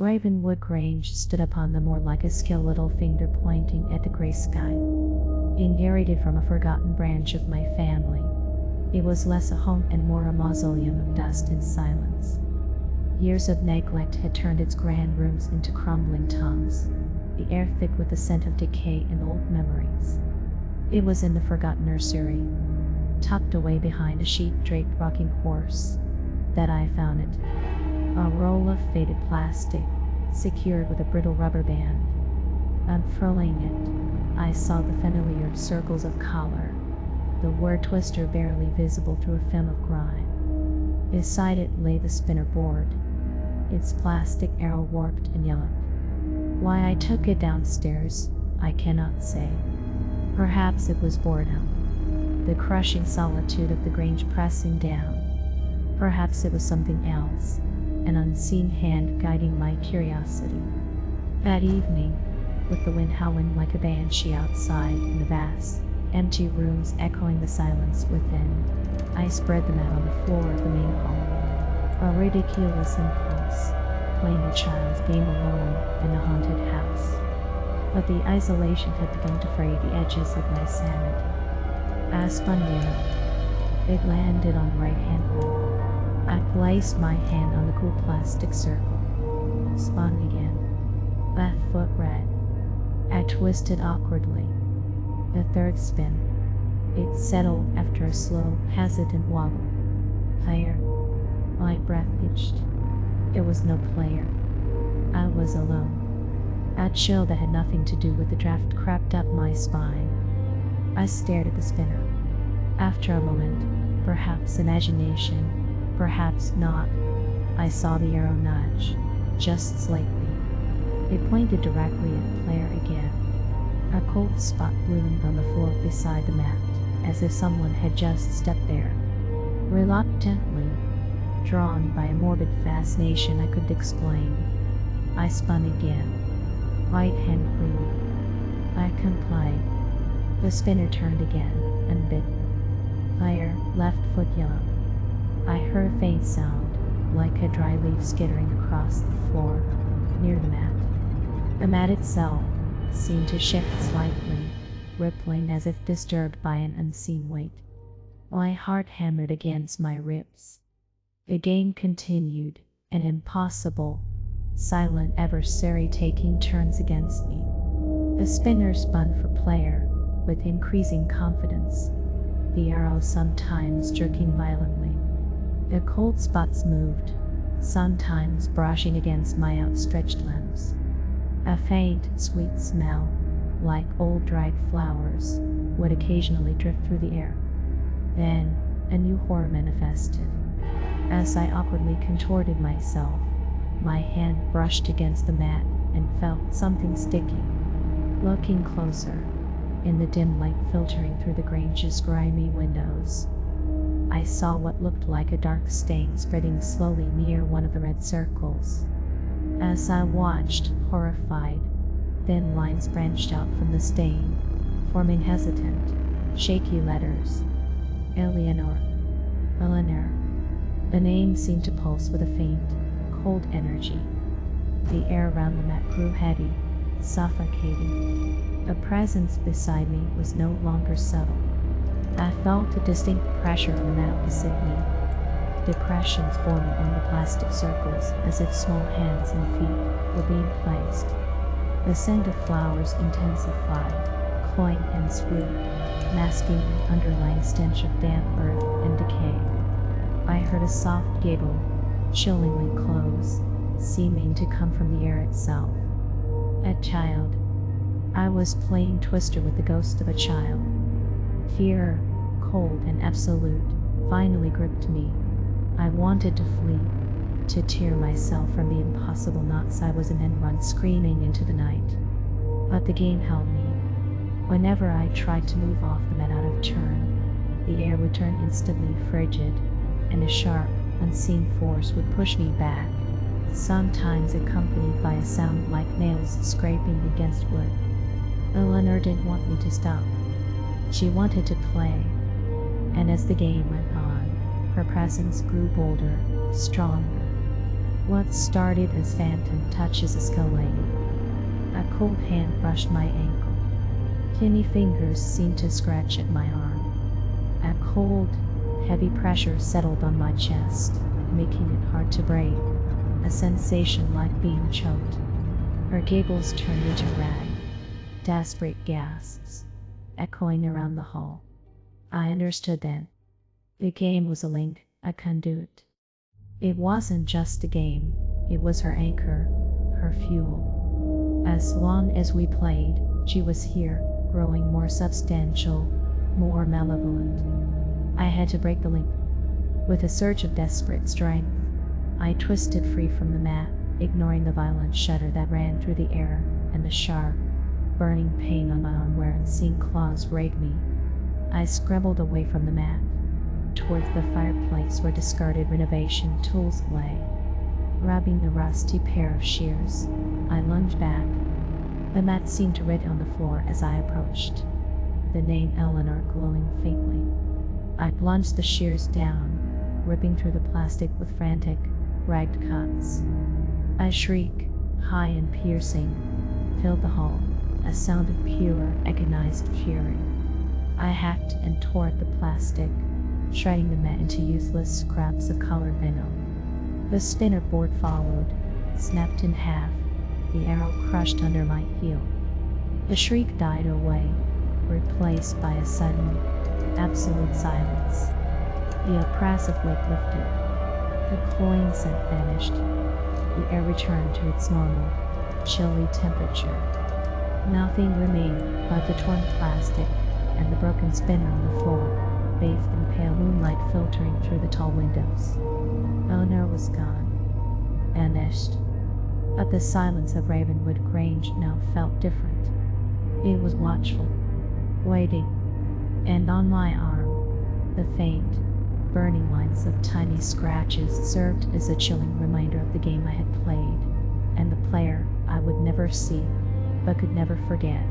Ravenwood Grange stood upon the moor like a skeletal finger pointing at the grey sky. Inherited from a forgotten branch of my family, it was less a home and more a mausoleum of dust and silence. Years of neglect had turned its grand rooms into crumbling tombs, the air thick with the scent of decay and old memories. It was in the forgotten nursery, tucked away behind a sheet-draped rocking horse, that I found it. A roll of faded plastic, secured with a brittle rubber band. Unfurling it, I saw the familiar circles of color, the word twister barely visible through a film of grime. Beside it lay the spinner board, its plastic arrow warped and yellowed. Why I took it downstairs, I cannot say. Perhaps it was boredom, the crushing solitude of the Grange pressing down. Perhaps it was something else, an unseen hand guiding my curiosity. That evening, with the wind howling like a banshee outside and the vast, empty rooms echoing the silence within, I spread the mat on the floor of the main hall. A ridiculous impulse, playing a child's game alone in a haunted house. But the isolation had begun to fray the edges of my sanity. I spun nearer. It landed on the right-hand wall. I placed my hand on the cool plastic circle. Spun again. Left foot red. I twisted awkwardly. The third spin. It settled after a slow, hesitant wobble. Higher. My breath itched. It was no player. I was alone. A chill that had nothing to do with the draft crept up my spine. I stared at the spinner. After a moment, perhaps imagination, perhaps not, I saw the arrow nudge, just slightly. It pointed directly at player again. A cold spot bloomed on the floor beside the mat, as if someone had just stepped there. Reluctantly, drawn by a morbid fascination I couldn't explain, I spun again. Right hand free. I complied. The spinner turned again, and bit. Fire, left foot yellow. I heard a faint sound, like a dry leaf skittering across the floor, near the mat. The mat itself seemed to shift slightly, rippling as if disturbed by an unseen weight. My heart hammered against my ribs. The game continued, an impossible, silent adversary taking turns against me. The spinner spun for player, with increasing confidence, the arrow sometimes jerking violently. The cold spots moved, sometimes brushing against my outstretched limbs. A faint, sweet smell, like old dried flowers, would occasionally drift through the air. Then, a new horror manifested. As I awkwardly contorted myself, my hand brushed against the mat and felt something sticky. Looking closer, in the dim light filtering through the Grange's grimy windows, I saw what looked like a dark stain spreading slowly near one of the red circles. As I watched, horrified, thin lines branched out from the stain, forming hesitant, shaky letters. Eleanor. Eleanor. The name seemed to pulse with a faint, cold energy. The air around the mat grew heady, suffocating. The presence beside me was no longer subtle. I felt a distinct pressure on the mat opposite me. Depressions forming on the plastic circles as if small hands and feet were being placed. The scent of flowers intensified, cloying and sweet, masking an underlying stench of damp earth and decay. I heard a soft giggle, chillingly close, seeming to come from the air itself. A child. I was playing Twister with the ghost of a child. Fear, cold and absolute, finally gripped me. I wanted to flee, to tear myself from the impossible knots I was in and run screaming into the night. But the game held me. Whenever I tried to move off the mat out of turn, the air would turn instantly frigid, and a sharp, unseen force would push me back, sometimes accompanied by a sound like nails scraping against wood. Eleanor didn't want me to stop. She wanted to play, and as the game went on, her presence grew bolder, stronger. What started as phantom touches escalated. A cold hand brushed my ankle. Tiny fingers seemed to scratch at my arm. A cold, heavy pressure settled on my chest, making it hard to breathe. A sensation like being choked. Her giggles turned into rag, desperate gasps, echoing around the hall. I understood then. The game was a link, a conduit. It wasn't just a game, it was her anchor, her fuel. As long as we played, she was here, growing more substantial, more malevolent. I had to break the link. With a surge of desperate strength, I twisted free from the mat, ignoring the violent shudder that ran through the air and the sharp, burning pain on my arm where unseen claws raked me. I scrambled away from the mat, towards the fireplace where discarded renovation tools lay. Grabbing a rusty pair of shears, I lunged back. The mat seemed to red on the floor as I approached, the name Eleanor glowing faintly. I plunged the shears down, ripping through the plastic with frantic, ragged cuts. A shriek, high and piercing, filled the hall, a sound of pure, agonized fury. I hacked and tore at the plastic, shredding the mat into useless scraps of colored venom. The spinner board followed, snapped in half, the arrow crushed under my heel. The shriek died away, replaced by a sudden, absolute silence. The oppressive weight lifted. The cloying scent vanished. The air returned to its normal, chilly temperature. Nothing remained but the torn plastic and the broken spinner on the floor, bathed in pale moonlight filtering through the tall windows. Eleanor was gone, vanished. But the silence of Ravenwood Grange now felt different. It was watchful, waiting, and on my arm, the faint, burning lines of tiny scratches served as a chilling reminder of the game I had played, and the player I would never see, but could never forget.